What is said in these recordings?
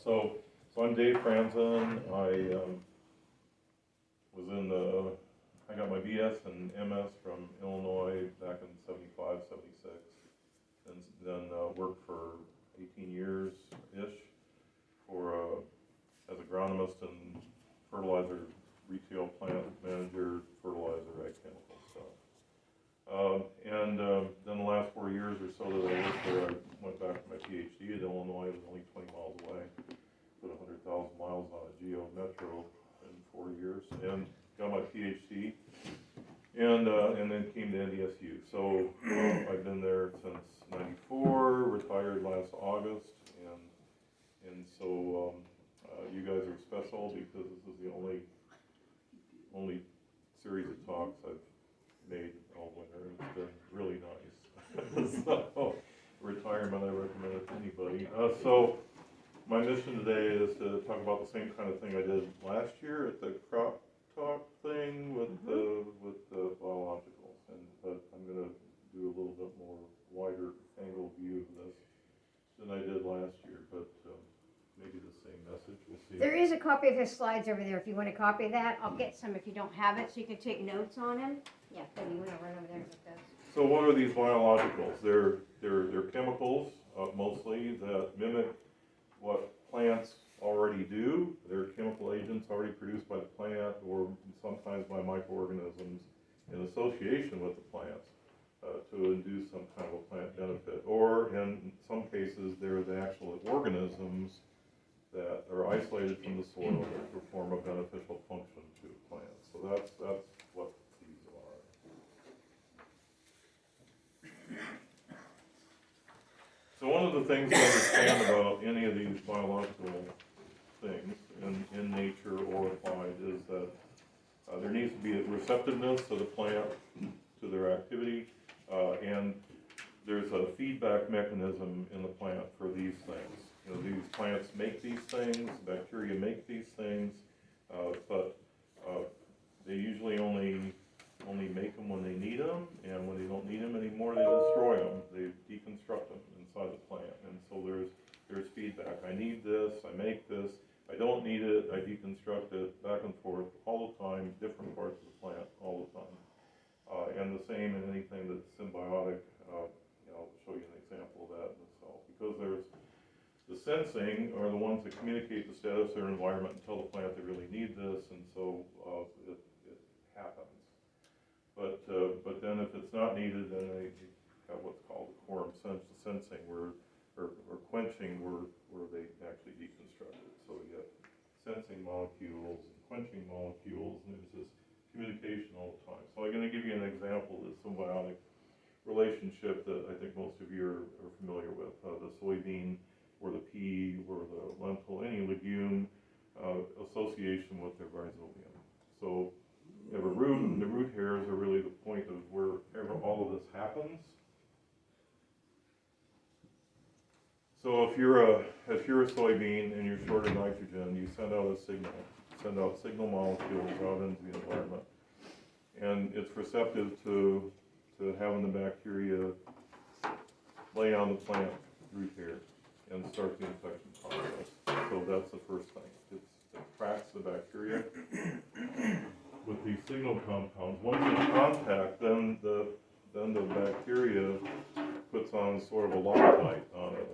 So I'm Dave Franzen. I got my BS and MS from Illinois back in 75, 76, and then worked for 18 years-ish as agronomist and fertilizer retail plant manager, fertilizer, ag chemical stuff. Then the last 4 years or so that I worked there, I went back to my PhD at Illinois. It was only 20 miles away. Put 100,000 miles on a Geo Metro in 4 years, and got my PhD, and then came to NDSU. So I've been there since '94, retired last August, and so you guys are special because this is the only series of talks I've made all winter. It's been really nice. So retirement, I recommend it to anybody. So my mission today is to talk about the same kind of thing I did last year at the crop talk thing with the biologicals, but I'm going to do a little bit more wider angle view of this than I did last year, but maybe the same message. We'll see. There is a copy of his slides over there. If you want a copy of that, I'll get some if you don't have it, so you can take notes on him. Yeah, Debbie, you want to run over there with those? So what are these biologicals? They're chemicals mostly that mimic what plants already do. They're chemical agents already produced by the plant or sometimes by microorganisms in association with the plants to induce some kind of a plant benefit. Or in some cases, they're the actual organisms that are isolated from the soil that perform a beneficial function to a plant. So that's what these are. So one of the things to understand about any of these biological things in nature or applied is that there needs to be a receptiveness of the plant to their activity, and there's a feedback mechanism in the plant for these things. You know, these plants make these things, bacteria make these things, but they usually only make them when they need them, and when they don't need them anymore, they destroy them. They deconstruct them inside the plant, and so there's feedback. I need this, I make this. I don't need it, I deconstruct it, back and forth all the time, different parts of the plant all the time. And the same in anything that's symbiotic. I'll show you an example of that in the cell. Because there's the sensing are the ones that communicate the status of their environment and tell the plant they really need this, and so it happens. But then if it's not needed, then they have what's called the quorum sensing, or quenching, where they actually deconstruct it. So we get sensing molecules and quenching molecules, and there's this communication all the time. So I'm going to give you an example of this symbiotic relationship that I think most of you are familiar with. The soybean or the pea or the lentil, any legume association with their rhizobium. So you have a root, and the root hairs are really the point of wherever all of this happens. So if you're a soybean and you're short of nitrogen, you send out signal molecules out into the environment, and it's receptive to having the bacteria lay on the plant root hair and start the infection process. So that's the first thing. It tracks the bacteria with these signal compounds. Once in contact, then the bacteria puts on sort of a Loctite on it,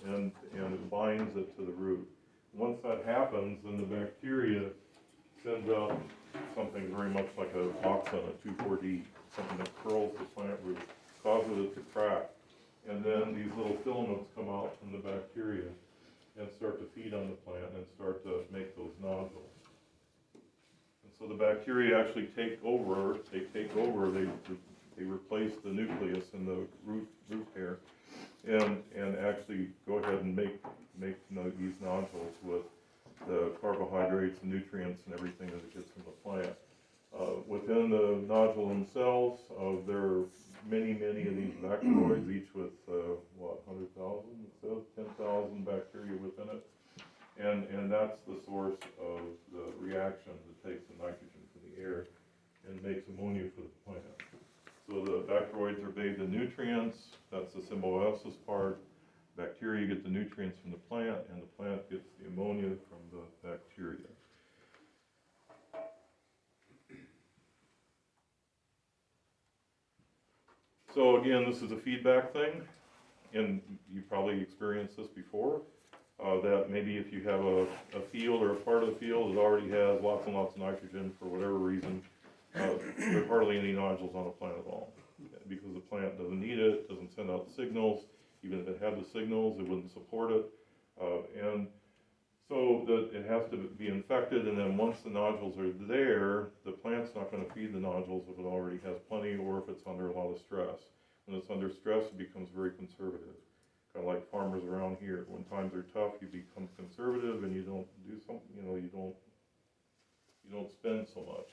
and it binds it to the root. Once that happens, then the bacteria sends out something very much like a auxin, a 2,4-D, something that curls the plant root, causes it to crack, and then these little filaments come out from the bacteria and start to feed on the plant and start to make those nodules. And so the bacteria actually take over, they replace the nucleus in the root hair, and actually go ahead and make these nodules with the carbohydrates and nutrients and everything that it gets from the plant. Within the nodule themselves, there are many of these bacteroids, each with 100,000, it says 10,000 bacteria within it, and that's the source of the reaction that takes the nitrogen from the air and makes ammonia for the plant. So the bacteroids are bathed in nutrients. That's the symbiosis part. Bacteria get the nutrients from the plant, and the plant ammonia from the bacteria. So again, this is a feedback thing, and you probably experienced this before, that maybe if you have a field or a part of the field that already has lots and lots of nitrogen for whatever reason, there are hardly any nodules on the plant at all, because the plant doesn't need it, doesn't send out signals. Even if it had the signals, it wouldn't support it, and so it has to be infected, and then once the nodules are there, the plant's not going to feed the nodules if it already has plenty, or if it's under a lot of stress. When it's under stress, it becomes very conservative. Kind of like farmers around here. When times are tough, you become conservative, and you don't do something. You don't spend so much.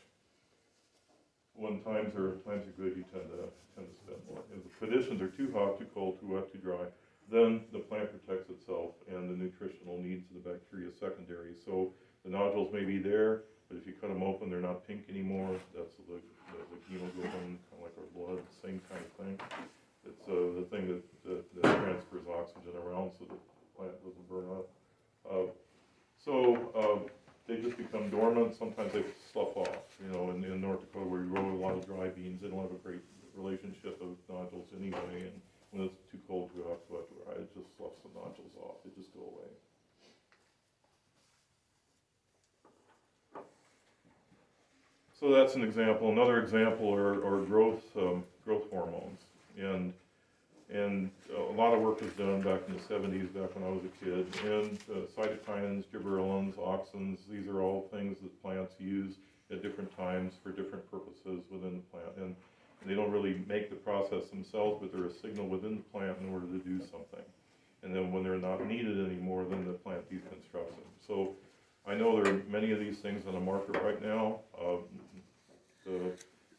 When times are good, you tend to spend more. If the conditions are too hot, too cold, too wet, too dry, then the plant protects itself, and the nutritional needs of the bacteria is secondary. So the nodules may be there, but if you cut them open, they're not pink anymore. That's the hemoglobin, kind of like our blood, same kind of thing. It's the thing that transfers oxygen around so the plant doesn't burn up. They just become dormant. Sometimes they slough off. In North Dakota, where you grow a lot of dry beans, they don't have a great relationship with nodules anyway. And when it's too cold, too hot, too wet, too dry, it just sloughs the nodules off. They just go away. So that's an example. Another example are growth hormones, and a lot of work was done back in the 70s, back when I was a kid. And cytokinins, gibberellins, auxins, these are all things that plants use at different times for different purposes within the plant. And they don't really make the process themselves, but they're a signal within the plant in order to do something. And then when they're not needed anymore, then the plant deconstructs them. So I know there are many of these things on the market right now.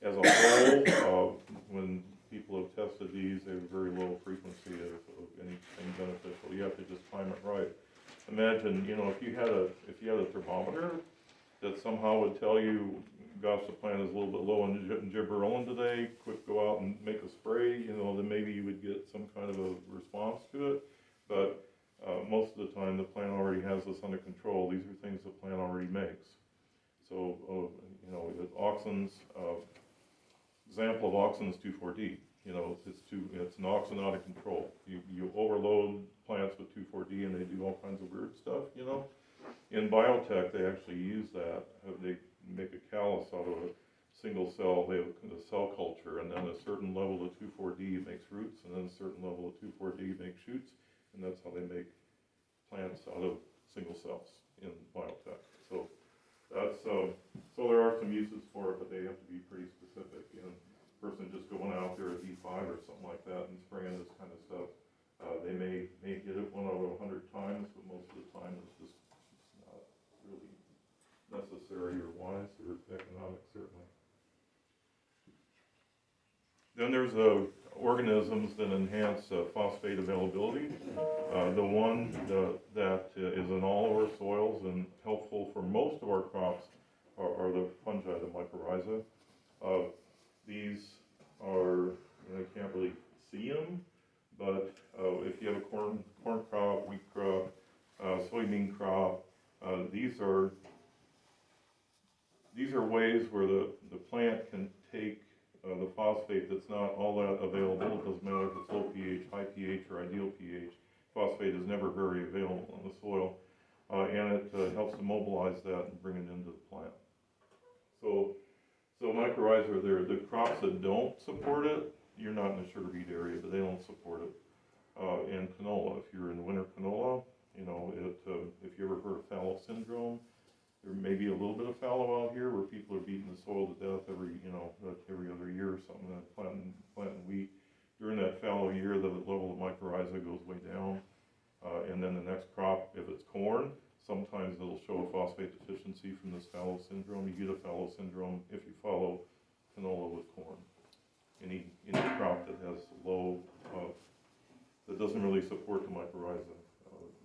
As a whole, when people have tested these, they have a very low frequency of anything beneficial. You have to just time it right. Imagine, if you had a thermometer that somehow would tell you, gosh, the plant is a little bit low in gibberellin today, quick go out and make a spray, then maybe you would get some kind of a response to it. But most of the time, the plant already has this under control. These are things the plant already makes. So, with auxins, example of auxins 2,4-D. It's an auxin out of control. You overload plants with 2,4-D, and they do all kinds of weird stuff. In biotech, they actually use that. They make a callus out of a single cell. They have a cell culture, and then a certain level of 2,4-D makes roots, and then a certain level of 2,4-D makes shoots, and that's how they make plants out of single cells in biotech. So there are some uses for it, but they have to be pretty specific. A person just going out there at E5 or something like that and spraying this kind of stuff, they may get it 1 out of 100 times, but most of the time it's just not really necessary or wise or economic, certainly. Then there's organisms that enhance phosphate availability. The one that is in all of our soils and helpful for most of our crops are the fungi, the mycorrhiza. These are, I can't really see them, but if you have a corn crop, wheat crop, soybean crop, these are ways where the plant can take the phosphate that's not all that available. It doesn't matter if it's low pH, high pH, or ideal pH. Phosphate is never very available in the soil, and it helps to mobilize that and bring it into the plant. So mycorrhiza are there. The crops that don't support it, you're not in the sugar beet area, but they don't support it. And canola, if you're in winter canola, if you ever heard of fallow syndrome, there may be a little bit of fallow out here where people are beating the soil to death every other year or something, planting wheat. During that fallow year, the level of mycorrhiza goes way down. And then the next crop, if it's corn, sometimes it'll show a phosphate deficiency from this fallow syndrome. You get a fallow syndrome if you follow canola with corn. Any crop that has low, that doesn't really support the mycorrhiza,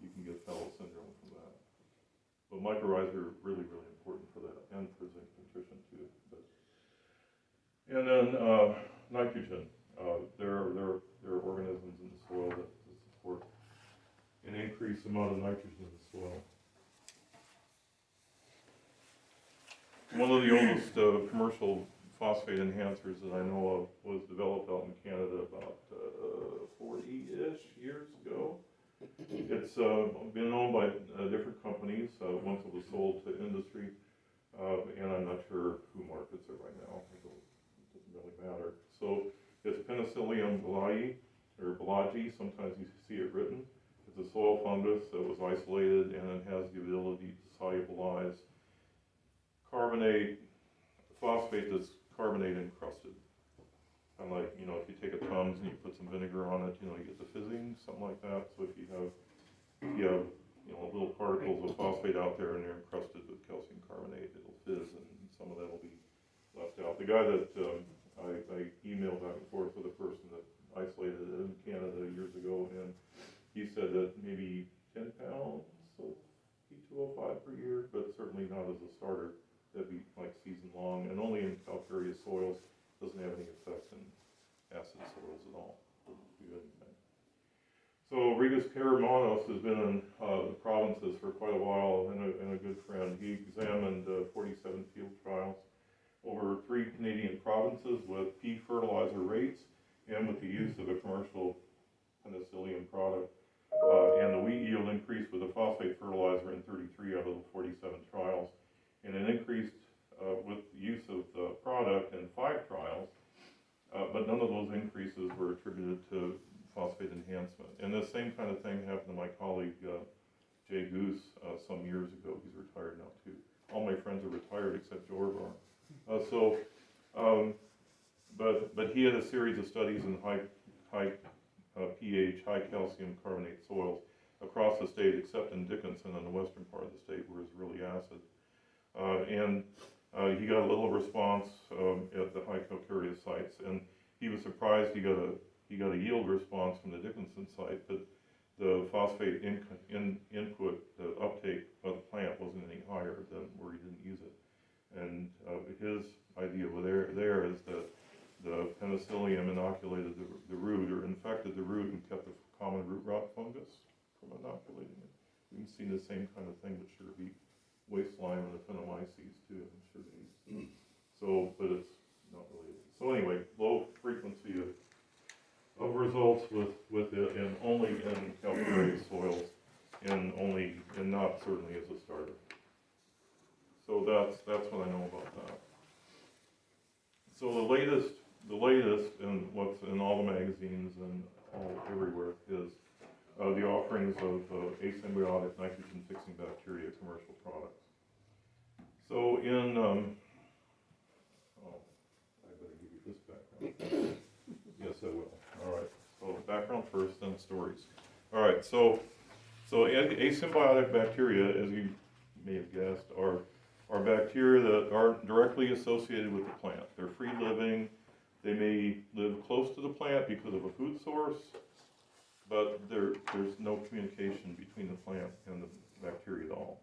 you can get fallow syndrome from that. But mycorrhiza are really, really important for that, and for zinc nutrition too. And then nitrogen. There are organisms in the soil that support an increased amount of nitrogen in the soil. one of the oldest commercial phosphate enhancers that I know of was developed out in Canada about 40-ish years ago. It's been owned by different companies. Once it was sold to industry, and I'm not sure who markets it right now. It doesn't really matter. So it's Penicillium Blagi. Sometimes you see it written. It's a soil fungus that was isolated, and it has the ability to solubilize carbonate, phosphate that's carbonate encrusted. Kind of like, if you take a Tums and you put some vinegar on it, you get the fizzing, something like that. So if you have little particles of phosphate out there and they're encrusted with calcium carbonate, it'll fizz and some of that will be left out. The guy that I emailed back and forth with a person that isolated it in Canada years ago, and he said that maybe 10 pounds of P2O5 per year, but certainly not as a starter. That'd be like season long, and only in calcareous soils. Doesn't have any effect in acid soils at all. Doesn't do anything. So Regus Caramonos has been in the provinces for quite a while, and a good friend. He examined 47 field trials over 3 Canadian provinces with pea fertilizer rates and with the use of a commercial penicillium product. And the wheat yield increased with a phosphate fertilizer in 33 out of the 47 trials, and it increased with the use of the product in 5 trials, but none of those increases were attributed to phosphate enhancement. And the same kind of thing happened to my colleague Jay Goose some years ago. He's retired now too. All my friends are retired except Jorvar. But he had a series of studies in high pH, high calcium carbonate soils across the state, except in Dickinson in the western part of the state where it's really acid. And he got a little response at the high calcareous sites, and he was surprised he got a yield response from the Dickinson site, but the phosphate input, the uptake of the plant wasn't any higher than where he didn't use it. And his idea there is that the penicillium inoculated the root, or infected the root, and kept the common root rot fungus from inoculating it. We can see the same kind of thing with sugar beet waste lime and the phenomyces too in sugar beets. So, but it's not related. So anyway, low frequency of results with it, and only in calcareous soils, and not certainly as a starter. So that's what I know about that. So the latest and what's in all the magazines and everywhere is the offerings of asymbiotic nitrogen fixing bacteria commercial products. So in I better give you this background. Yes, I will. All right. So background first, then stories. All right. So asymbiotic bacteria, as you may have guessed, are bacteria that aren't directly associated with the plant. They're free living. They may live close to the plant because of a food source, but there's no communication between the plant and the bacteria at all.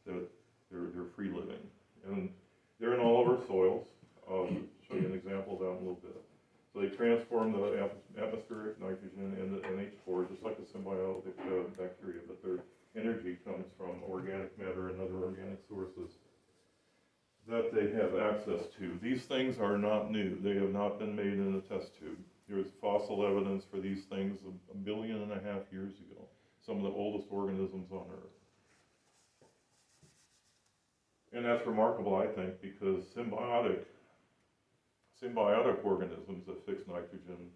They're free living, and they're in all of our soils. I'll show you an example of that in a little bit. So they transform the atmospheric nitrogen into NH4, just like a symbiotic bacteria, but their energy comes from organic matter and other organic sources that they have access to. These things are not new. They have not been made in a test tube. There's fossil evidence for these things 1.5 billion years ago. Some of the oldest organisms on Earth. And that's remarkable, I think, because symbiotic organisms that fix nitrogen,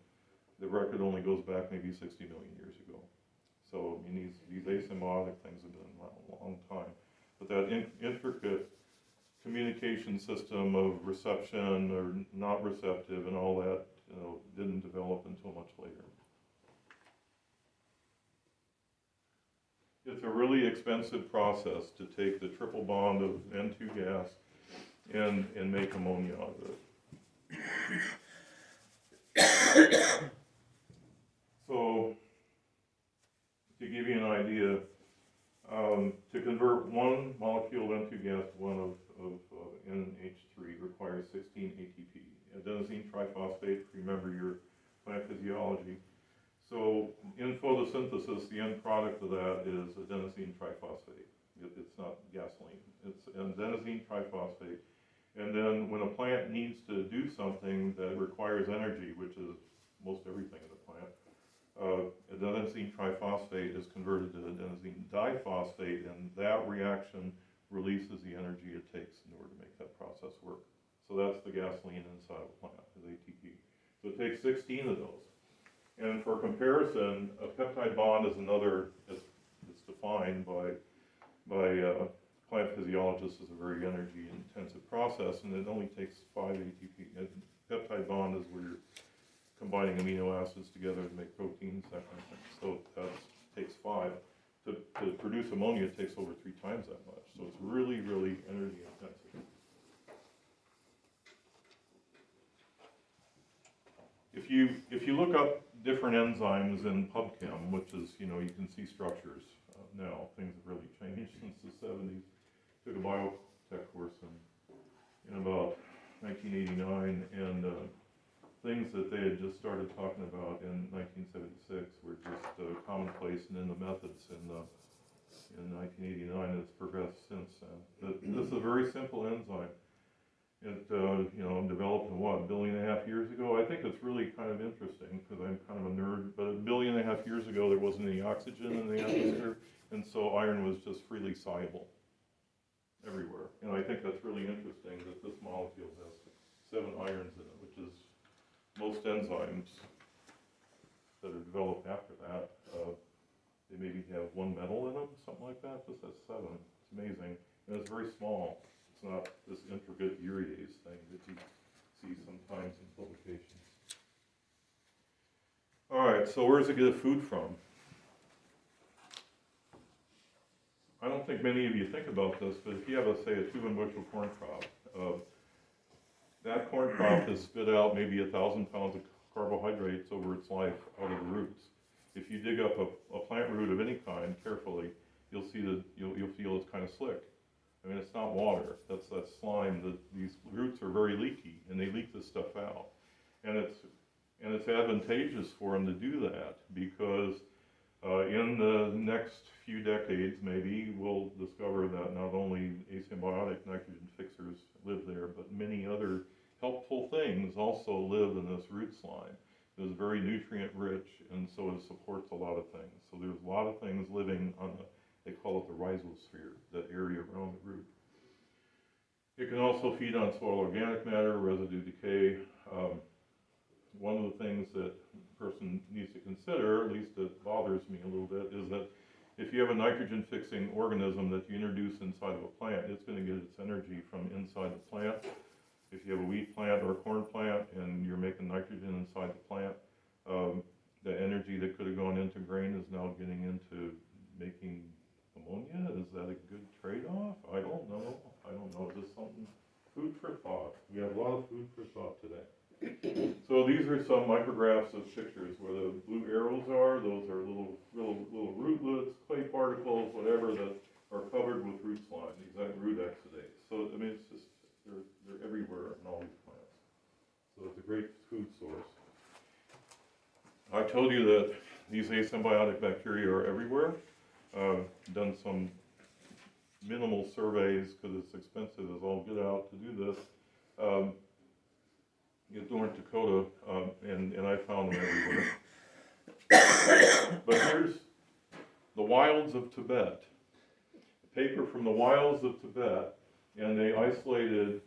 the record only goes back maybe 60 million years ago. So, I mean, these asymbiotic things have been around a long time. But that intricate communication system of reception or not receptive and all that, didn't develop until much later. It's a really expensive process to take the triple bond of N2 gas and make ammonia out of it. So, to give you an idea, to convert one molecule of N2 gas to one of NH3 requires 16 ATP. Adenosine triphosphate, remember your plant physiology. So in photosynthesis, the end product of that is adenosine triphosphate. It's not gasoline. It's adenosine triphosphate. And then when a plant needs to do something that requires energy, which is most everything in the plant, adenosine triphosphate is converted to adenosine diphosphate, and that reaction releases the energy it takes in order to make that process work. So that's the gasoline inside of a plant, is ATP. So it takes 16 of those. And for comparison, a peptide bond is another, it's defined by plant physiologists as a very energy intensive process, and it only takes 5 ATP. A peptide bond is where you're combining amino acids together to make proteins, that kind of thing. So that takes 5. To produce ammonia, it takes over 3 times that much. So it's really, really energy intensive. If you look up different enzymes in PubChem, which is, you can see structures now. Things have really changed since the 70s. Took a biotech course in about 1989, and things that they had just started talking about in 1976 were just commonplace and in the methods in 1989, and it's progressed since then. This is a very simple enzyme. It, developed in what, 1.5 billion years ago? I think it's really kind of interesting because I'm kind of a nerd, but 1.5 billion years ago there wasn't any oxygen in the atmosphere, and so iron was just freely soluble everywhere. And I think that's really interesting that this molecule has 7 irons in it, which is most enzymes that are developed after that. They maybe have 1 metal in them, something like that. This has 7. It's amazing, and it's very small. It's not this intricate urease thing that you see sometimes in publications. All right, so where does it get food from? I don't think many of you think about this, but if you have, say, a 2-bushel corn crop, that corn crop has spit out maybe 1,000 pounds of carbohydrates over its life out of the roots. If you dig up a plant root of any kind carefully, you'll see that you'll feel it's kind of slick. I mean, it's not water. That's slime. These roots are very leaky, and they leak this stuff out. And it's advantageous for them to do that because in the next few decades, maybe we'll discover that not only asymbiotic nitrogen fixers live there, but many other helpful things also live in this root slime. It's very nutrient rich, and so it supports a lot of things. So there's a lot of things living on they call it the rhizosphere, that area around the root. It can also feed on soil organic matter, residue decay. One of the things that a person needs to consider, at least it bothers me a little bit, is that if you have a nitrogen fixing organism that you introduce inside of a plant, it's going to get its energy from inside the plant. If you have a wheat plant or a corn plant and you're making nitrogen inside the plant, the energy that could have gone into grain is now getting into making ammonia. Is that a good trade-off? I don't know. Just something, food for thought. We have a lot of food for thought today. So these are some micrographs of pictures where the blue arrows are. Those are little rootlets, clay particles, whatever, that are covered with root slime, these root exudates. So I mean, it's just they're everywhere in all these plants. So it's a great food source. I told you that these asymbiotic bacteria are everywhere. Done some minimal surveys because it's expensive as all get out to do this. North Dakota, and I found them everywhere. But here's the wilds of Tibet. A paper from the wilds of Tibet, and they isolated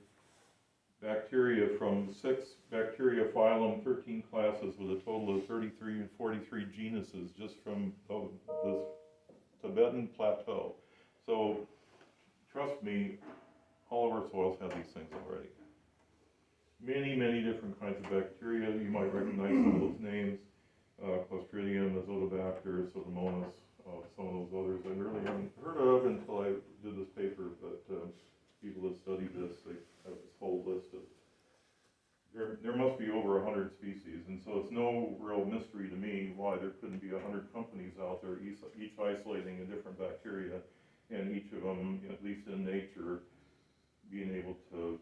bacteria from 6 bacteria phylum, 13 classes with a total of 33 and 43 genuses just from this Tibetan plateau. So trust me, all of our soils have these things already. Many, many different kinds of bacteria. You might recognize some of those names. Clostridium, Azotobacter, Pseudomonas, some of those others I really haven't heard of until I did this paper, but people that study this, they have this whole list of, there must be over 100 species, and so it's no real mystery to me why there couldn't be 100 companies out there, each isolating a different bacteria, and each of them, at least in nature, being able to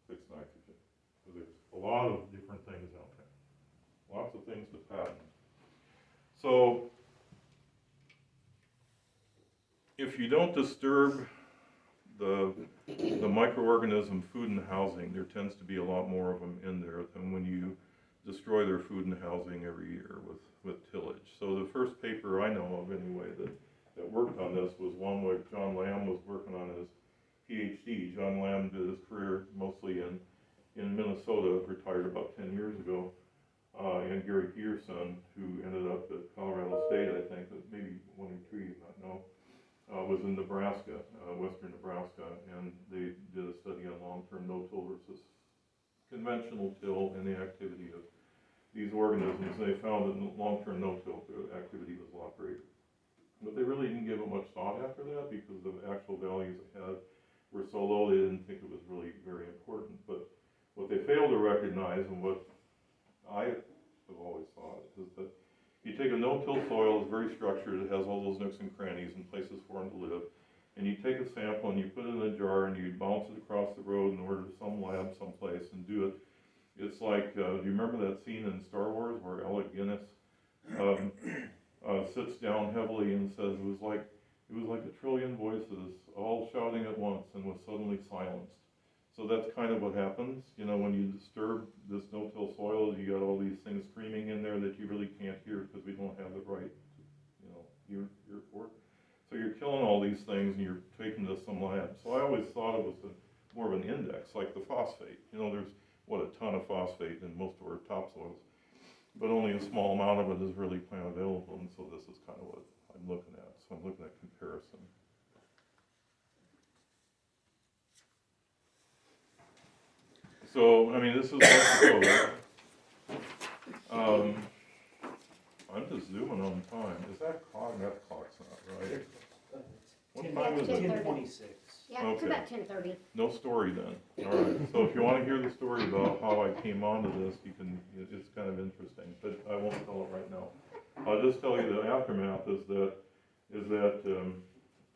fix nitrogen. So there's a lot of different things out there. Lots of things to patent. So if you don't disturb the microorganism food and housing, there tends to be a lot more of them in there than when you destroy their food and housing every year with tillage. So the first paper I know of anyway that worked on this was one where John Lamb was working on his PhD. John Lamb did his career mostly in Minnesota, retired about 10 years ago, and Gary Peterson, who ended up at Colorado State, I think, but maybe one or two you might know, was in Nebraska, western Nebraska, and they did a study on long-term no-till versus conventional till and the activity of these organisms. They found that long-term no-till activity was a lot greater. But they really didn't give it much thought after that because the actual values it had were so low they didn't think it was really very important. But what they failed to recognize, and what I have always thought, is that you take a no-till soil, it's very structured, it has all those nooks and crannies and places for them to live, and you take a sample and you put it in a jar and you bounce it across the road in order to some lab someplace and do it. It's like, do you remember that scene in Star Wars where Alec Guinness sits down heavily and says it was like a trillion voices all shouting at once and was suddenly silenced. So that's kind of what happens, you know, when you disturb this no-till soil, you got all these things screaming in there that you really can't hear because we don't have the right, you know, ear for it. So you're killing all these things and you're taking to some lab. So I always thought it was more of an index, like the phosphate. You know, there's, a ton of phosphate in most of our topsoils, but only a small amount of it is really plant available, and so this is kind of what I'm looking at. So I'm looking at comparison. So, I mean, this is Dakota. I'm just zooming on time. Is that clock? That clock's not right. What time is it? 10:26. Yeah, it's Okay. about 10:30. No story then. All right. So if you want to hear the story about how I came onto this, you can. It's kind of interesting, but I won't tell it right now. I'll just tell you the aftermath is that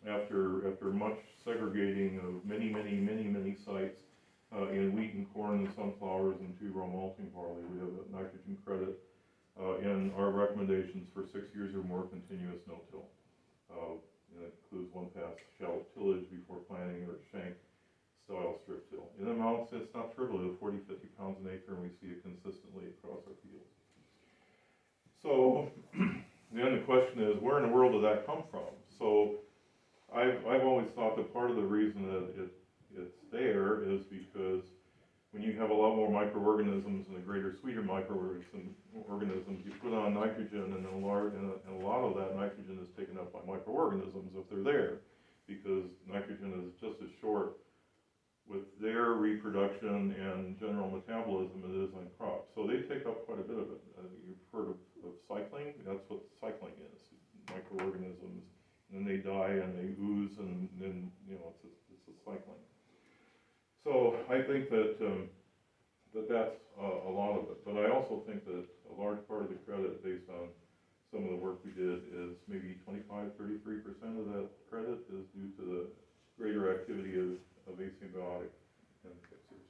after much segregating of many sites in wheat and corn and sunflowers and 2-row malting barley, we have a nitrogen credit in our recommendations for 6 years or more continuous no-till. And it includes 1 pass shallow tillage before planting or shank style strip till. In amounts, it's not trivial, 40, 50 pounds an acre, and we see it consistently across our fields. So then the question is, where in the world did that come from? So I've always thought that part of the reason that it's there is because when you have a lot more microorganisms and a greater sweeter microorganisms, you put on nitrogen, and a lot of that nitrogen is taken up by microorganisms if they're there, because nitrogen is just as short with their reproduction and general metabolism as it is on crops. So they take up quite a bit of it. You've heard of cycling? That's what cycling is. Microorganisms, and then they die and they ooze, and then, you know, it's a cycling. So I think that that's a lot of it, but I also think that a large part of the credit, based on some of the work we did, is maybe 25–33% of that credit is due to the greater activity of asymbiotic and fixers.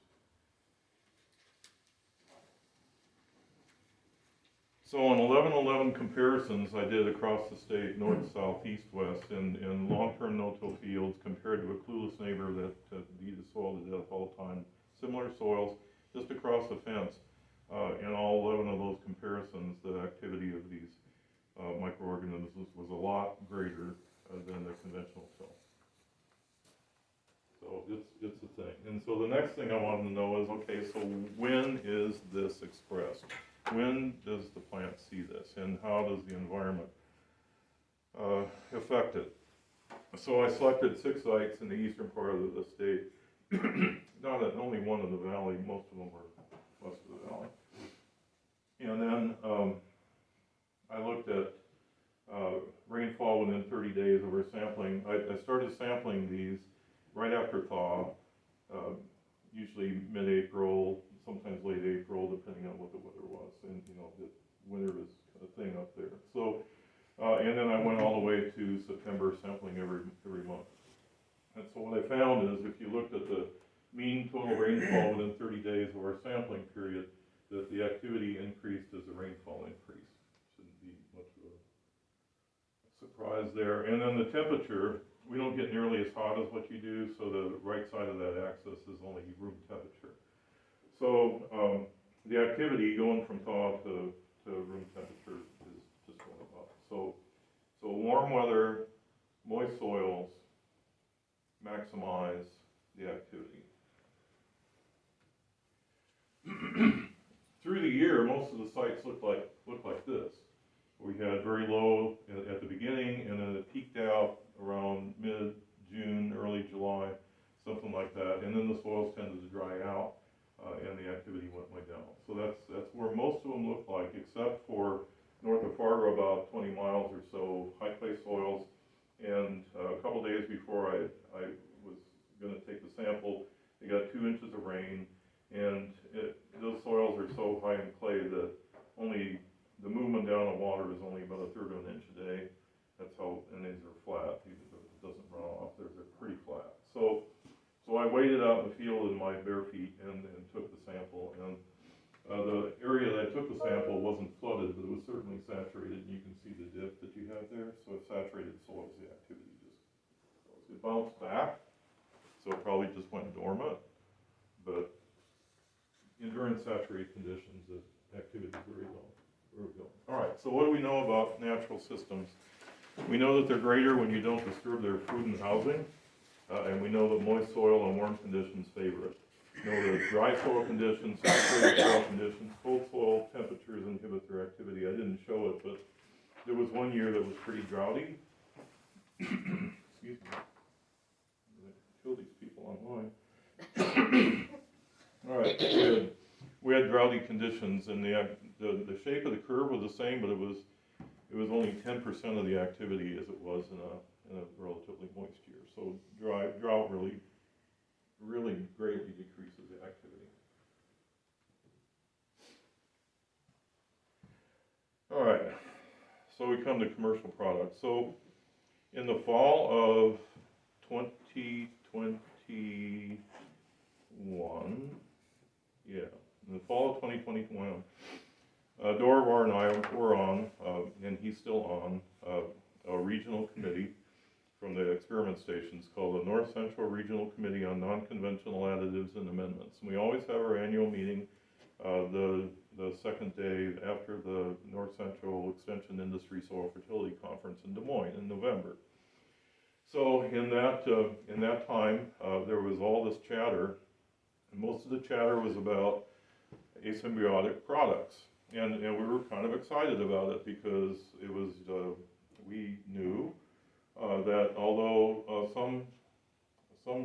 So on 11 comparisons I did across the state, north, south, east, west, in long-term no-till fields compared to a clueless neighbor that beat the soil to death all the time, similar soils, just across the fence. In all 11 of those comparisons, the activity of these microorganisms was a lot greater than the conventional till. So it's a thing. And so the next thing I wanted to know is, okay, so when is this expressed? When does the plant see this, and how does the environment affect it? So I selected 6 sites in the eastern part of the state, not only one in the valley, most of them were west of the valley. And then I looked at rainfall within 30 days over sampling. I started sampling these right after thaw, usually mid-April, sometimes late April, depending on what the weather was. And, you know, the winter was a thing up there. So, and then I went all the way to September, sampling every month. And so what I found is, if you looked at the mean total rainfall within 30 days of our sampling period, that the activity increased as the rainfall increased. Shouldn't be much of a surprise there. And then the temperature, we don't get nearly as hot as what you do, so the right side of that axis is only room temperature. So the activity going from thaw to room temperature is just going up. So warm weather, moist soils maximize the activity. Through the year, most of the sites look like this. We had very low at the beginning, and then it peaked out around mid-June, early July, something like that. And then the soils tended to dry out, and the activity went way down. So that's where most of them look like, except for north of Fargo, about 20 miles or so, high clay soils. And a couple days before I was going to take the sample, they got 2 inches of rain, and those soils are so high in clay that only the movement down of water is only about 1/3 of an inch a day. That's how, and these are flat. It doesn't run off. They're pretty flat. So I waded out in the field in my bare feet and took the sample. And the area that I took the sample wasn't flooded, but it was certainly saturated. And you can see the dip that you have there. So if saturated soils, the activity just goes. It bounced back, so it probably just went dormant. But during saturated conditions, the activity is very low. All right, so what do we know about natural systems? We know that they're greater when you don't disturb their food and housing, and we know that moist soil and warm conditions favor it. We know that dry soil conditions, saturated soil conditions, cold soil temperatures inhibit their activity. I didn't show it, but there was one year that was pretty droughty. Excuse me. I kill these people online. All right, we had droughty conditions, and the shape of the curve was the same, but it was only 10% of the activity as it was in a relatively moist year. So drought really greatly decreases the activity. All right, so we come to commercial products. So in the fall of 2021, in the fall of 2021, Dorivar and I were on, and he's still on, a regional committee from the experiment stations called the North Central Regional Committee on Non-Conventional Additives and Amendments. And we always have our annual meeting the second day after the North Central Extension Industry Soil Fertility Conference in Des Moines in November. So in that time, there was all this chatter, and most of the chatter was about asymbiotic products. And we were kind of excited about it because it was, we knew that although some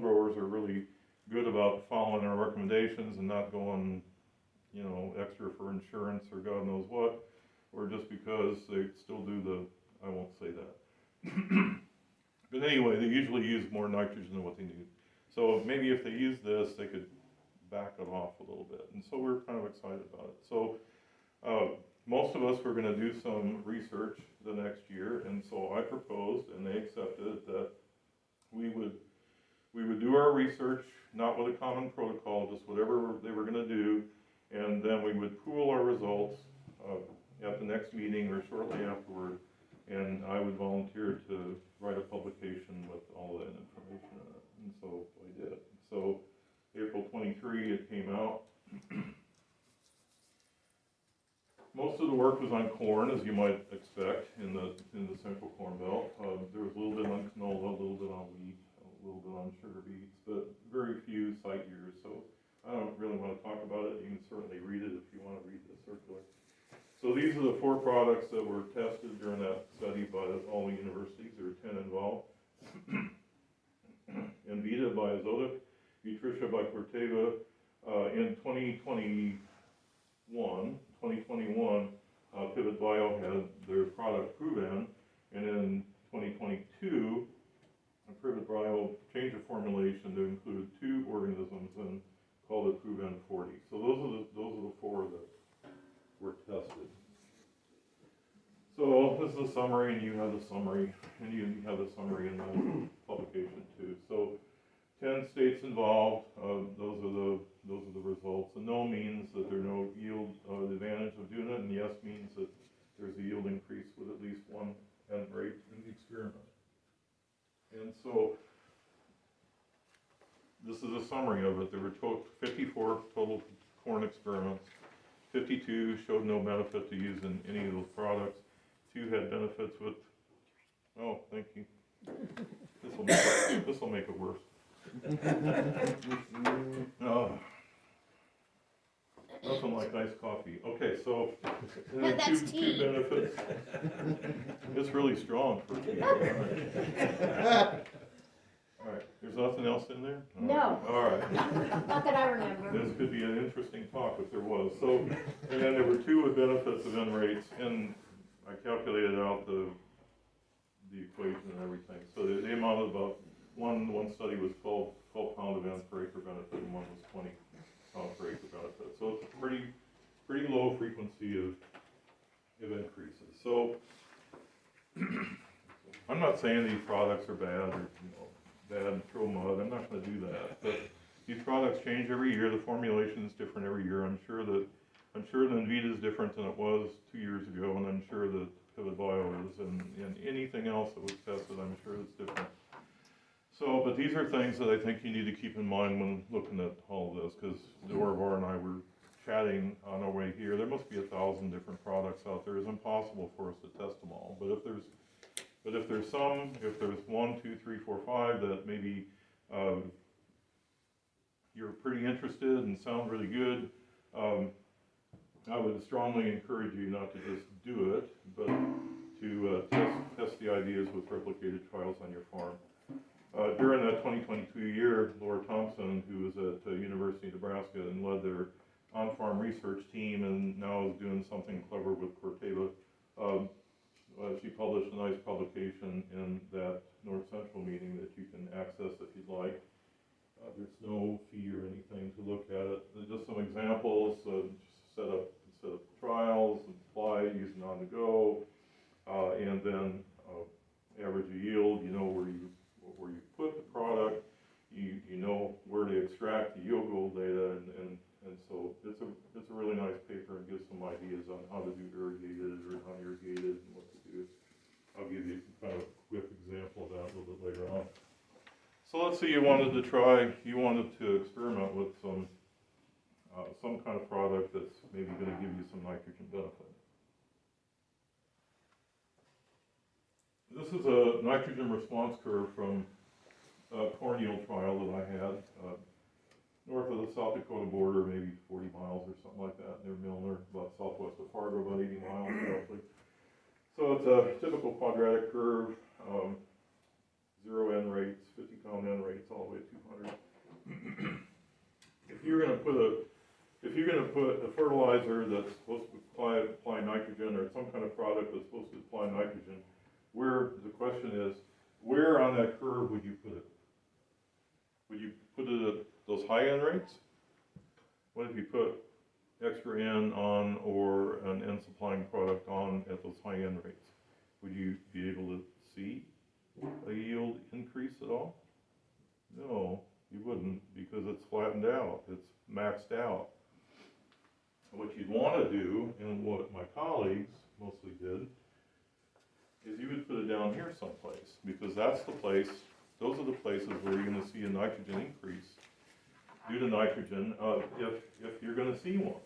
growers are really good about following our recommendations and not going, extra for insurance or God knows what, or just because they still do I won't say that. But anyway, they usually use more nitrogen than what they need. So maybe if they use this, they could back it off a little bit. And so we're kind of excited about it. So most of us were going to do some research the next year, and so I proposed, and they accepted, that we would do our research, not with a common protocol, just whatever they were going to do, and then we would pool our results at the next meeting or shortly afterward, and I would volunteer to write a publication with all that information in it, and so I did. So April 23, it came out. Most of the work was on corn, as you might expect, in the Central Corn Belt. There was a little bit on canola, a little bit on wheat, a little bit on sugar beets, but very few site years. So I don't really want to talk about it. You can certainly read it if you want to read the circular. So these are the 4 products that were tested during that study by all the universities. There were 10 involved. Envita by Azotic, Nutricia by Corteva. In 2021, Pivot Bio had their product Proven, and in 2022, Pivot Bio changed the formulation to include 2 organisms and called it Proven 40. So those are the 4 that were tested. So this is a summary, and you have the summary, and you have the summary in the publication too. So 10 states involved. Those are the results. And no means that there's no yield advantage of doing it, and yes means that there's a yield increase with at least one N rate in the experiment. And so, this is a summary of it. There were 54 total corn experiments. 52 showed no benefit to using any of those products. 2 had benefits with, oh, thank you. This will make it worse. Nothing like nice coffee. Okay, so there are That's two tea. benefits. It's really strong for tea. All right, there's nothing else in there? No. All right. Not that I remember. This could be an interesting talk if there was. So, and then there were 2 with benefits of N rates, and I calculated out the equation and everything. So the amount of about one study was 12 pound of N per acre benefit, and one was 20 pound per acre benefit. So it's a pretty low frequency of increases. So I'm not saying these products are bad or bad and throw mud. I'm not going to do that. But these products change every year. The formulation is different every year. I'm sure the Envita is different than it was 2 years ago, and I'm sure that Pivot Bio is, and anything else that was tested, I'm sure it's different. So, but these are things that I think you need to keep in mind when looking at all of this, because Dorivar and I were chatting on our way here. There must be 1,000 different products out there. It's impossible for us to test them all. But if there's 1, 2, 3, 4, 5 that maybe you're pretty interested and sound really good, I would strongly encourage you not to just do it, but to test the ideas with replicated trials on your farm. During that 2022 year, Laura Thompson, who was at University of Nebraska and led their on-farm research team and now is doing something clever with Corteva, she published a nice publication in that North Central meeting that you can access if you'd like. There's no fee or anything to look at it. There's just some examples, set up trials, apply, use it on the go, and then average a yield. You know where you put the product. You know where to extract the yield goal data, and so it's a really nice paper and gives some ideas on how to do irrigated or unirrigated and what to do. I'll give you kind of a quick example of that a little bit later on. So let's say you wanted to experiment with some kind of product that's maybe going to give you some nitrogen benefit. This is a nitrogen response curve from a corn yield trial that I had north of the South Dakota border, maybe 40 miles or something like that, near Milner, about southwest of Fargo, about 80 miles roughly. So it's a typical quadratic curve, 0 N rates, 50 pound N rates, all the way to 200. If you're going to put a fertilizer that's supposed to apply nitrogen, or some kind of product that's supposed to apply nitrogen, the question is, where on that curve would you put it? Would you put it at those high N rates? What if you put extra N on, or an N supplying product on at those high N rates? Would you be able to see a yield increase at all? No, you wouldn't, because it's flattened out, it's maxed out. What you'd want to do, and what my colleagues mostly did, is you would put it down here someplace, because that's the place, those are the places where you're going to see a nitrogen increase due to nitrogen, if you're going to see one.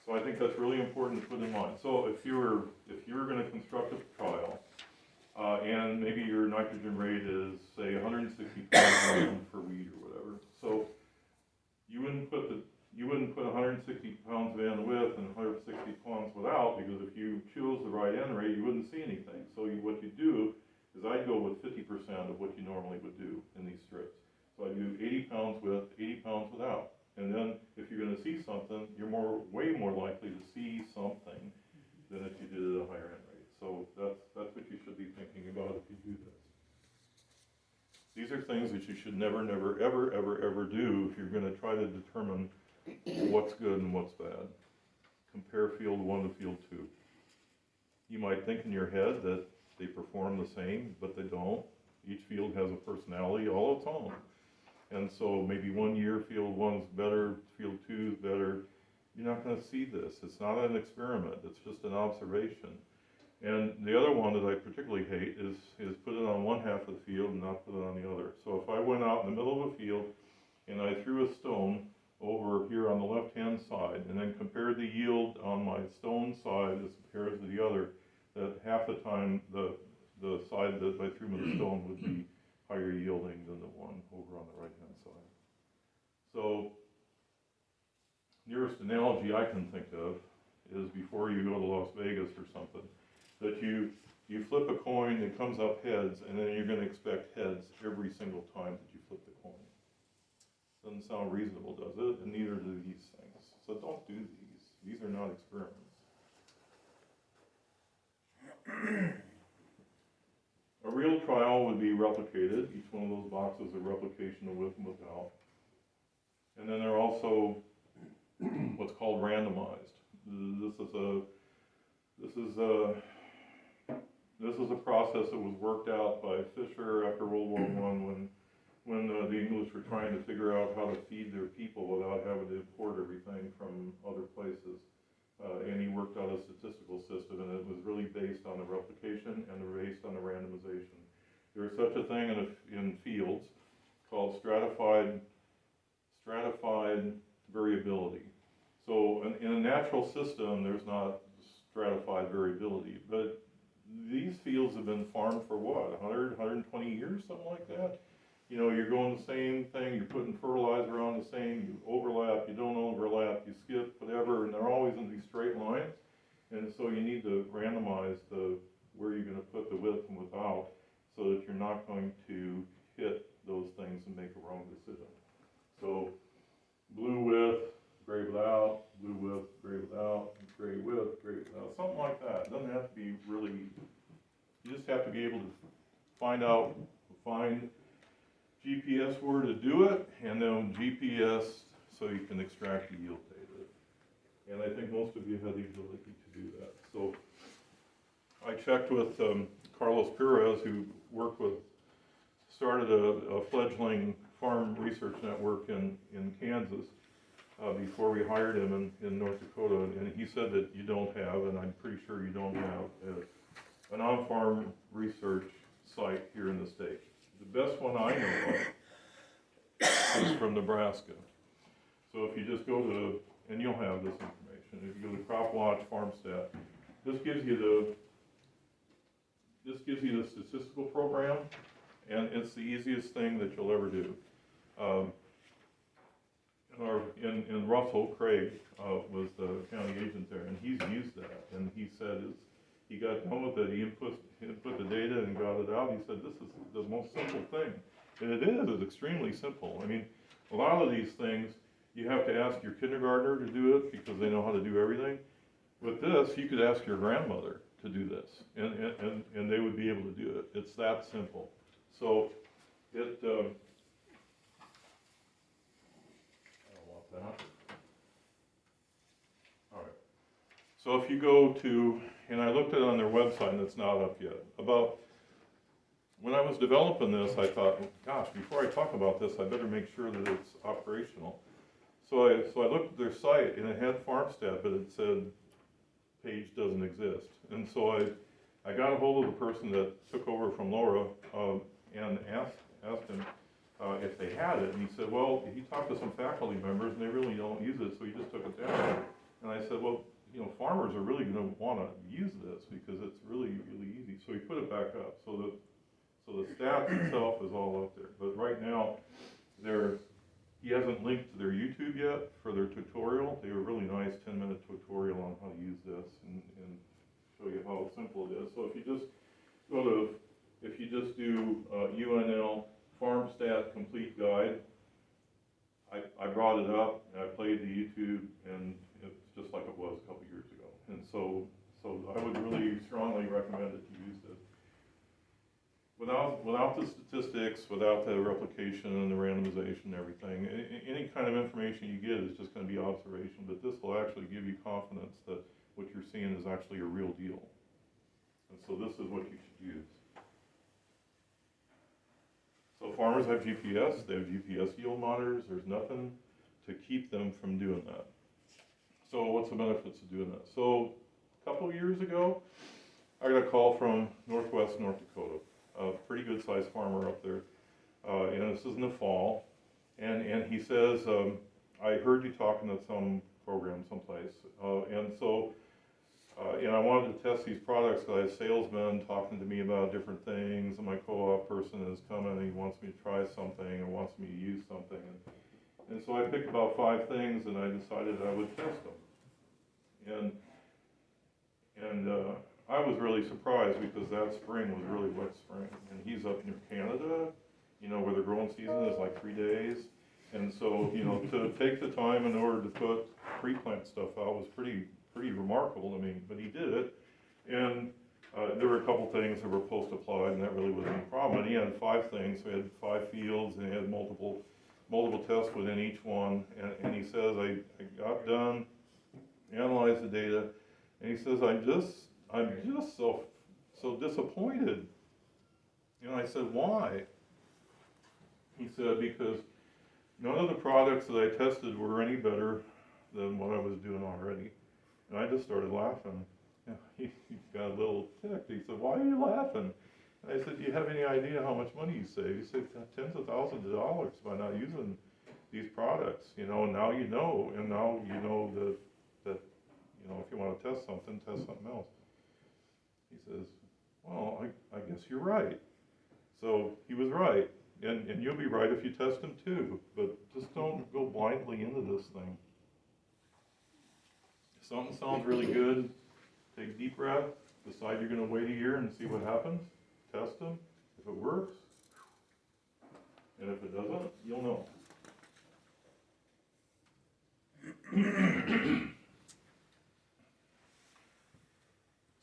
So I think that's really important to put in mind. So if you were going to construct a trial, and maybe your nitrogen rate is, say, 160 pounds for wheat or whatever, so you wouldn't put 160 pounds of N with and 160 pounds without, because if you chose the right N rate, you wouldn't see anything. So what you do is I'd go with 50% of what you normally would do in these strips. So I do 80 pounds with, 80 pounds without. And then if you're going to see something, you're way more likely to see something than if you did it at a higher N rate. So that's what you should be thinking about if you do this. These are things that you should never, ever do if you're going to try to determine what's good and what's bad. Compare field 1 to field 2. You might think in your head that they perform the same, but they don't. Each field has a personality all its own. And so maybe one year field 1's better, field 2 is better. You're not going to see this. It's not an experiment. It's just an observation. And the other one that I particularly hate is put it on one half of the field and not put it on the other. So if I went out in the middle of a field and I threw a stone over here on the left-hand side and then compared the yield on my stone side as compared to the other, that half the time the side that I threw with the stone would be higher yielding than the one over on the right-hand side. So, nearest analogy I can think of is before you go to Las Vegas or something, that you flip a coin, it comes up heads, and then you're going to expect heads every single time that you flip the coin. Doesn't sound reasonable, does it? And neither do these things. So don't do these. These are not experiments. A real trial would be replicated. Each one of those boxes are replication of with and without. And then they're also what's called randomized. This is a process that was worked out by Fisher after World War I when the English were trying to figure out how to feed their people without having to import everything from other places. And he worked out a statistical system, and it was really based on the replication and based on the randomization. There is such a thing in fields called stratified variability. So in a natural system, there's not stratified variability, but these fields have been farmed for what, 100, 120 years, something like that? You know, you're going the same thing, you're putting fertilizer on the same, you overlap, you don't overlap, you skip, whatever, and they're always in these straight lines. And so you need to randomize where you're going to put the with and without so that you're not going to hit those things and make a wrong decision. So blue with, gray without, blue with, gray without, gray with, gray without, something like that. It doesn't have to be really, you just have to be able to find GPS where to do it, and then GPS so you can extract the yield data. And I think most of you have the ability to do that. So I checked with Carlos Perez, who started a fledgling farm research network in Kansas before we hired him in North Dakota, and he said that you don't have, and I'm pretty sure you don't have, an on-farm research site here in the state. The best one I know of is from Nebraska. So if you just go to, and you'll have this information, if you go to Crop Watch Farmstat, this gives you the statistical program, and it's the easiest thing that you'll ever do. In Russell, Craig was the county agent there, and he's used that, and he said he got done with it, he input the data and got it out. He said, this is the most simple thing. And it is, it's extremely simple. I mean, a lot of these things, you have to ask your kindergartner to do it because they know how to do everything. With this, you could ask your grandmother to do this, and they would be able to do it. It's that simple. So, I don't want that. All right. So if you go to, and I looked at it on their website and it's not up yet, when I was developing this, I thought, gosh, before I talk about this, I better make sure that it's operational. So I looked at their site and it had Farmstat, but it said page doesn't exist. And so I got a hold of the person that took over from Laura and asked him if they had it. And he said, well, he talked to some faculty members and they really don't use it, so he just took it down. And I said, well, you know, farmers are really going to want to use this because it's really, really easy. So he put it back up. So the stats itself is all up there. But right now, he hasn't linked to their YouTube yet for their tutorial. They have a really nice 10-minute tutorial on how to use this and show you how simple it is. So if you just do UNL Farmstat Complete Guide, I brought it up and I played the YouTube, and it's just like it was a couple years ago. And so I would really strongly recommend that you use this. Without the statistics, without the replication and the randomization and everything, any kind of information you get is just going to be observation, but this will actually give you confidence that what you're seeing is actually a real deal. And so this is what you should use. So farmers have GPS, they have GPS yield monitors, there's nothing to keep them from doing that. So what's the benefits of doing that? So a couple of years ago, I got a call from northwest North Dakota, a pretty good sized farmer up there, and this is in the fall, and he says, I heard you talking at some program someplace, and I wanted to test these products because I have salesmen talking to me about different things, and my co-op person is coming and he wants me to try something or wants me to use something. And so I picked about 5 things and I decided I would test them. And I was really surprised because that spring was really wet spring. And he's up near Canada, you know, where the growing season is like 3 days. And so, you know, to take the time in order to put pre-plant stuff out was pretty remarkable. I mean, but he did it. And there were a couple things that were post-applied, and that really wasn't a problem. And he had 5 things. So he had 5 fields, and he had multiple tests within each one. And he says, I got done, analyzed the data, and he says, I'm just so disappointed. You know, I said, why? He said, because none of the products that I tested were any better than what I was doing already. And I just started laughing. You know, he got a little ticked. He said, why are you laughing? And I said, do you have any idea how much money you save? He said, tens of thousands of dollars by not using these products. You know, and now you know. And now you know that you know, if you want to test something else. He says, well, I guess you're right. So he was right. And you'll be right if you test them too. But just don't go blindly into this thing. If something sounds really good, take a deep breath, decide you're going to wait a year and see what happens, test them. If it works, and if it doesn't, you'll know.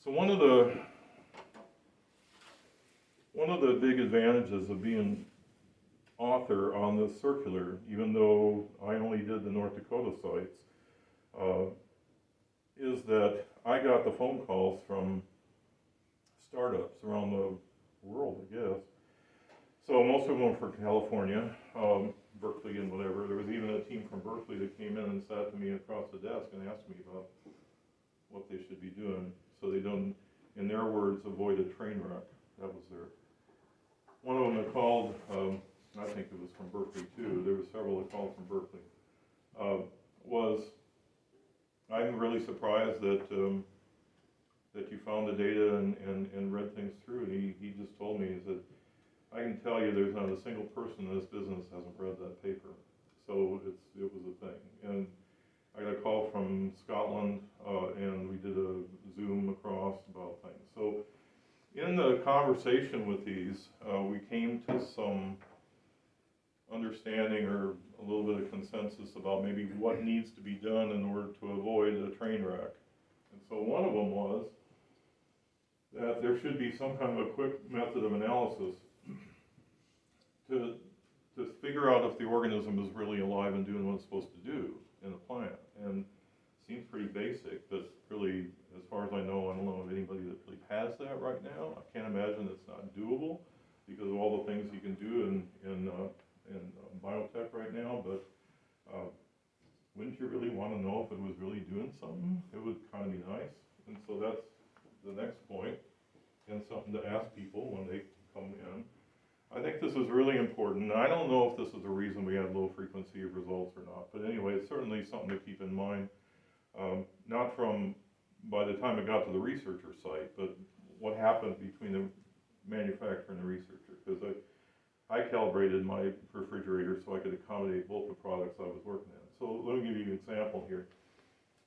So one of the big advantages of being author on this circular, even though I only did the North Dakota sites, is that I got the phone calls from startups around the world, I guess. So most of them were from California, Berkeley and whatever. There was even a team from Berkeley that came in and sat to me across the desk and asked me about what they should be doing so they don't, in their words, avoid a train wreck. That was their, one of them that called, I think it was from Berkeley too, there were several that called from Berkeley, was, I'm really surprised that that you found the data and read things through. And he just told me, he said, I can tell you there's not a single person in this business hasn't read that paper. So it was a thing. And I got a call from Scotland, and we did a Zoom across about things. So in the conversation with these, we came to some understanding or a little bit of consensus about maybe what needs to be done in order to avoid a train wreck. And so one of them was that there should be some kind of a quick method of analysis to figure out if the organism is really alive and doing what it's supposed to do in the plant. And it seems pretty basic, but really, as far as I know of anybody that really has that right now. I can't imagine it's not doable because of all the things you can do in biotech right now, but wouldn't you really want to know if it was really doing something? It would kind of be nice. And so that's the next point, and something to ask people when they come in. I think this is really important. I don't know if this is the reason we had low frequency of results or not, but anyway, it's certainly something to keep in mind. Not from by the time it got to the researcher site, but what happened between the manufacturer and the researcher, because I calibrated my refrigerator so I could accommodate both the products I was working in. So let me give you an example here.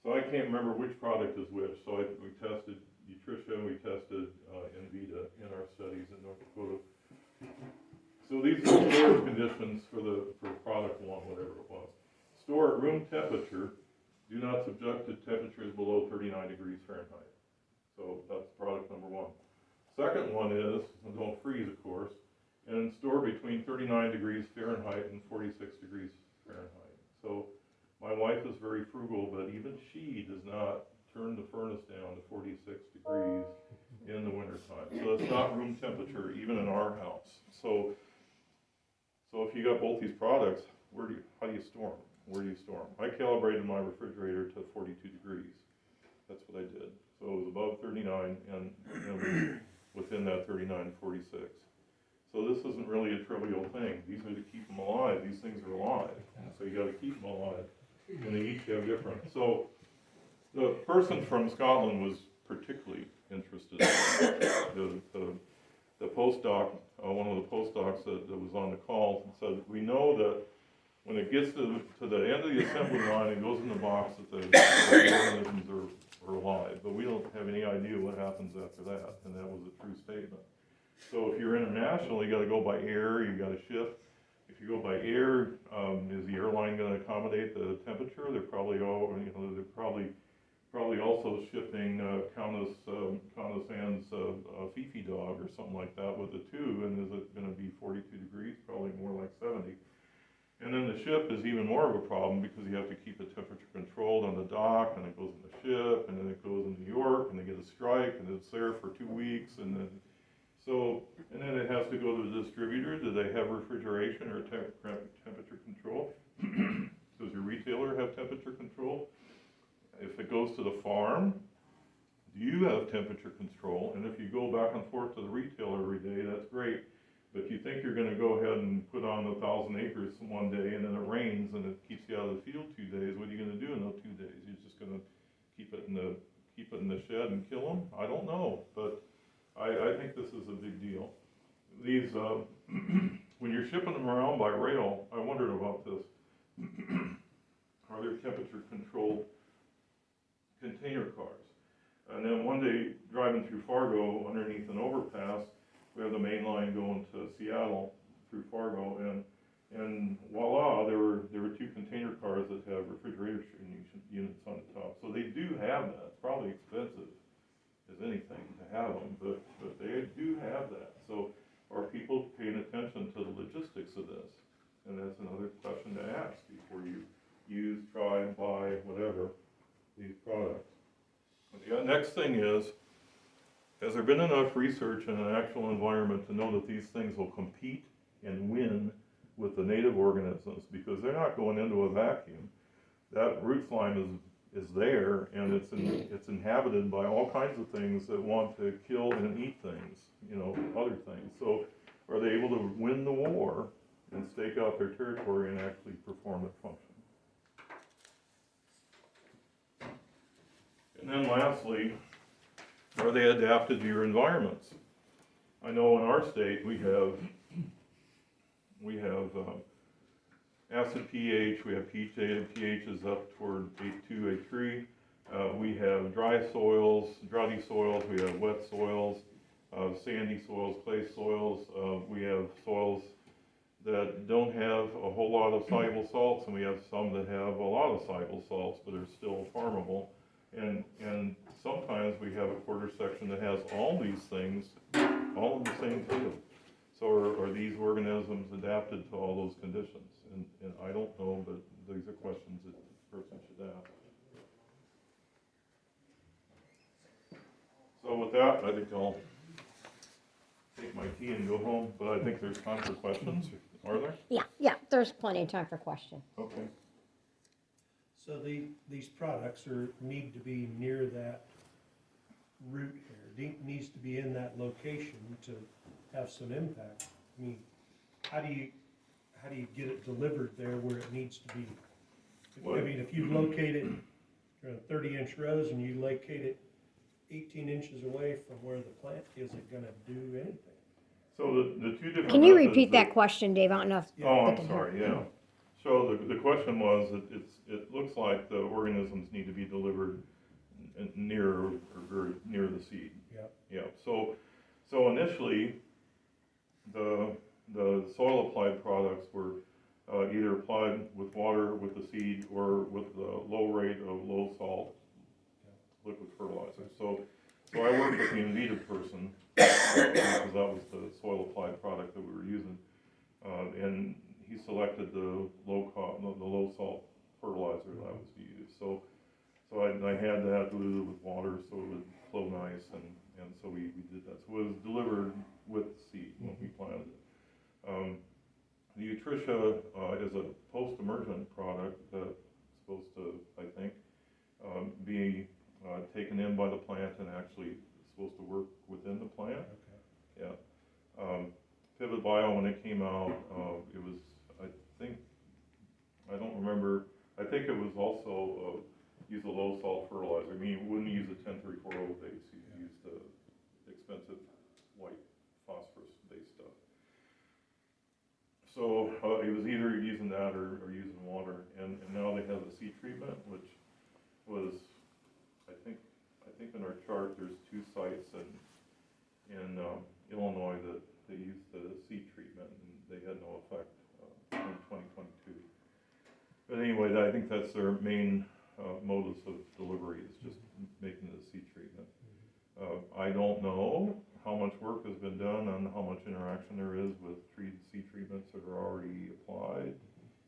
So I can't remember which product is which. So we tested Nutrition, we tested Envita in our studies in North Dakota. So these are the storage conditions for product one, whatever it was. Store at room temperature. Do not subject to temperatures below 39 degrees Fahrenheit. So that's product number one. Second one is, don't freeze of course, and store between 39 degrees Fahrenheit and 46 degrees Fahrenheit. So my wife is very frugal, but even she does not turn the furnace down to 46 degrees in the wintertime. So that's not room temperature, even in our house. So if you got both these products, how do you store them? Where do you store them? I calibrated my refrigerator to 42 degrees. That's what I did. So it was above 39 and it was within that 39 to 46. So this isn't really a trivial thing. These are to keep them alive. These things are alive. So you gotta keep them alive. And they each have different. So the person from Scotland was particularly interested in the postdoc, one of the postdocs that was on the call said, we know that when it gets to the end of the assembly line and goes in the box that the organisms are alive, but we don't have any idea what happens after that, and that was a true statement. So if you're international, you gotta go by air, you gotta ship. If you go by air, is the airline gonna accommodate the temperature? They're probably they're probably also shipping Countess Anne's Fifi dog or something like that with it too, and is it gonna be 42 degrees? Probably more like 70. And then the ship is even more of a problem because you have to keep the temperature controlled on the dock, and it goes in the ship, and then it goes in New York, and they get a strike, and it's there for 2 weeks, and then and then it has to go to the distributor. Do they have refrigeration or temperature control? Does your retailer have temperature control? If it goes to the farm, do you have temperature control? And if you go back and forth to the retailer every day, that's great. But if you think you're gonna go ahead and put on 1,000 acres one day and then it rains and it keeps you out of the field 2 days, what are you gonna do in those 2 days? You're just gonna keep it in the shed and kill them? I don't know, but I think this is a big deal. These, when you're shipping them around by rail, I wondered about this. Are there temperature controlled container cars? And then one day, driving through Fargo underneath an overpass, we have the main line going to Seattle through Fargo, and voila, there were 2 container cars that have refrigeration units on the top. So they do have that. It's probably expensive as anything to have them, but they do have that. So are people paying attention to the logistics of this? And that's another question to ask before you use, try, buy, whatever, these products. The next thing is, has there been enough research in an actual environment to know that these things will compete and win with the native organisms? Because they're not going into a vacuum. That root slime is there, and it's inhabited by all kinds of things that want to kill and eat things, other things. So are they able to win the war and stake out their territory and actually perform their function? And then lastly, are they adapted to your environments? I know in our state we have acid pH, we have pHs up toward 8.2, 8.3. We have dry soils, droughty soils, we have wet soils, sandy soils, clay soils. We have soils that don't have a whole lot of soluble salts, and we have some that have a lot of soluble salts but are still farmable. And sometimes we have a quarter section that has all these things all in the same field. So are these organisms adapted to all those conditions? And I don't know, but these are questions that the person should ask. So with that, I think I'll take my tea and go home, but I think there's time for questions. Are there? Yeah, there's plenty of time for questions. Okay. So these products need to be near that root area, needs to be in that location to have some impact. I mean, how do you get it delivered there where it needs to be? I mean, if you locate it in 30-inch rows and you locate it 18 inches away from where the plant is, it gonna do anything? So the 2 different Can you methods repeat that question, Dave? I don't know if Oh, that I'm can sorry, help. yeah. So the question was, it looks like the organisms need to be delivered near or very near the seed. Yep. Yeah. So initially, the soil applied products were either applied with water with the seed or with the low rate of low salt liquid fertilizer. So I worked with the Emeritus person because that was the soil applied product that we were using, and he selected the low salt fertilizer that I was to use. So I had that diluted with water so it would flow nice, and so we did that. So it was delivered with seed when we planted it. The Utrisha is a post-emergent product that's supposed to, I think, be taken in by the plant and actually supposed to work within the plant. Okay. Yeah. Pivot Bio, when it came out, it was, I don't remember, I think it was also, use a low salt fertilizer. I mean, you wouldn't use a 10-3-4-0 base, you'd use the expensive white phosphorus based stuff. So, it was either using that or using water, and now they have the seed treatment, which was, I think in our chart, there's 2 sites in Illinois that they used the seed treatment, and they had no effect in 2022. But anyway, I think that's their main modus of delivery, is just making the seed treatment. I don't know how much work has been done on how much interaction there is with seed treatments that are already applied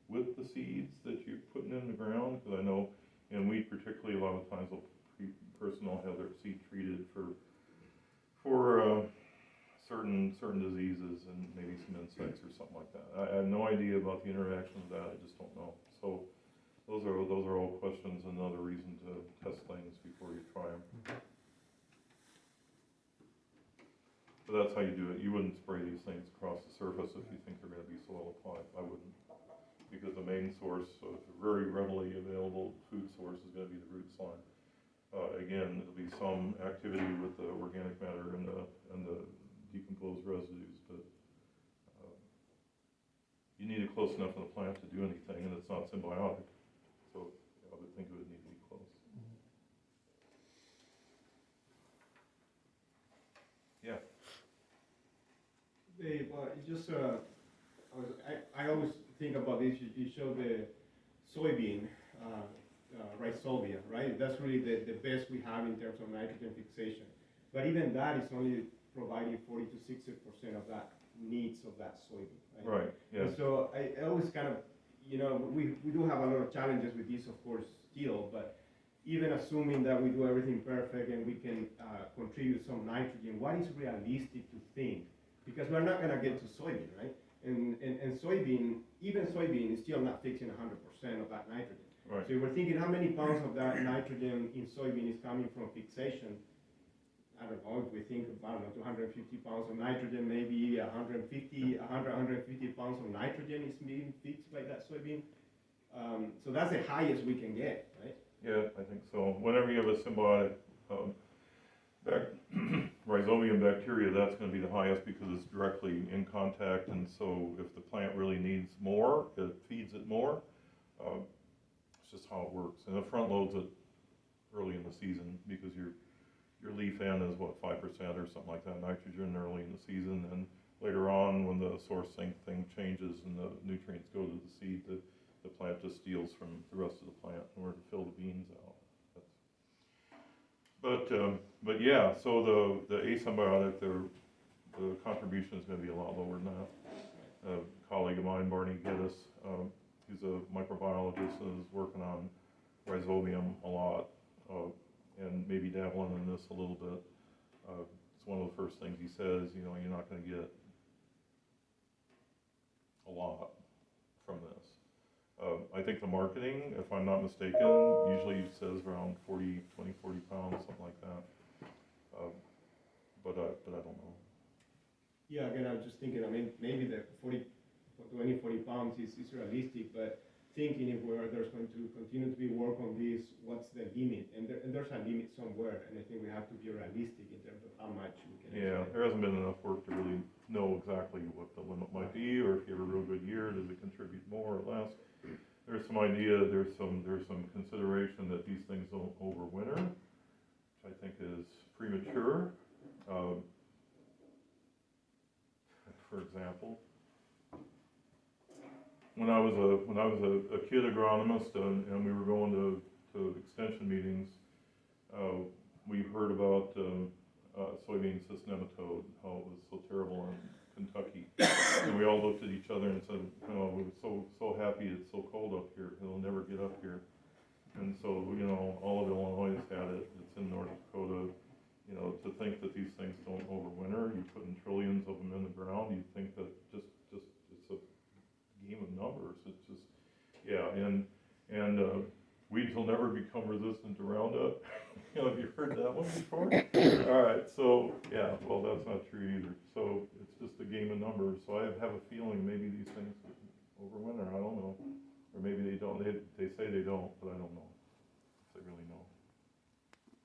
with the seeds that you're putting in the ground, because I know in wheat particularly, a lot of times personnel have their seed treated for certain diseases and maybe some insects or something like that. I have no idea about the interaction of that. I just don't know. So those are all questions, and another reason to test things before you try them. But that's how you do it. You wouldn't spray these things across the surface if you think they're going to be soil applied. I wouldn't, because the main source, a very readily available food source, is going to be the root slime. Again, there'll be some activity with the organic matter and the decomposed residues, but you need it close enough in the plant to do anything, and it's not symbiotic, so I would think it would need to be close. Yeah. Dave, just I always think about this. You show the soybean rhizobia, right? That's really the best we have in terms of nitrogen fixation. But even that is only providing 40 to 60% of that needs of that soybean. Right. Yeah. And so I always kind of, we do have a lot of challenges with this, of course, still. But even assuming that we do everything perfect and we can contribute some nitrogen, what is realistic to think? Because we're not going to get to soybean, right? And soybean, even soybean is still not fixing 100% of that nitrogen. Right. So we're thinking how many pounds of that nitrogen in soybean is coming from fixation. I don't know, if we think of, 250 pounds of nitrogen, maybe 150 pounds of nitrogen is being fixed by that soybean. So that's the highest we can get, right? Yeah, I think so. Whenever you have a symbiotic rhizobium bacteria, that's going to be the highest because it's directly in contact, and so if the plant really needs more, it feeds it more. It's just how it works, and it front loads it early in the season because your leaf end is what, 5% or something like that nitrogen early in the season, and later on when the source thing changes and the nutrients go to the seed, the plant just steals from the rest of the plant in order to fill the beans out. But yeah, so the asymbiotic, the contribution is going to be a lot lower than that. A colleague of mine, Barney Geddes, he's a microbiologist and is working on rhizobium a lot, and maybe dabbling in this a little bit. It's one of the first things he says, you're not going to get a lot from this. I think the marketing, if I'm not mistaken, usually says around 40 pounds, something like that. But I don't know. Yeah, again, I was just thinking, maybe the 40 pounds is realistic, but thinking if there's going to continue to be work on this, what's the limit? And there's a limit somewhere, and I think we have to be realistic in terms of how much we can. Yeah, there hasn't been enough work to really know exactly what the limit might be, or if you have a real good year, does it contribute more or less? There's some idea, there's some consideration that these things don't overwinter, which I think is premature. For example, when I was a kid agronomist and we were going to extension meetings, we heard about soybean cyst nematode, how it was so terrible in Kentucky, and we all looked at each other and said, we're so happy it's so cold up here, it'll never get up here. And so, all of Illinois has had it, it's in North Dakota. To think that these things don't overwinter, you put in trillions of them in the ground, you'd think that just it's a game of numbers. It's just, yeah, and we weeds will never become resistant to Roundup. You know, have you heard that one before? All right, so, yeah, well, that's not true either. So it's just a game of numbers. So I have a feeling maybe these things overwinter, I don't know. Or maybe they don't, they say they don't, but I don't know.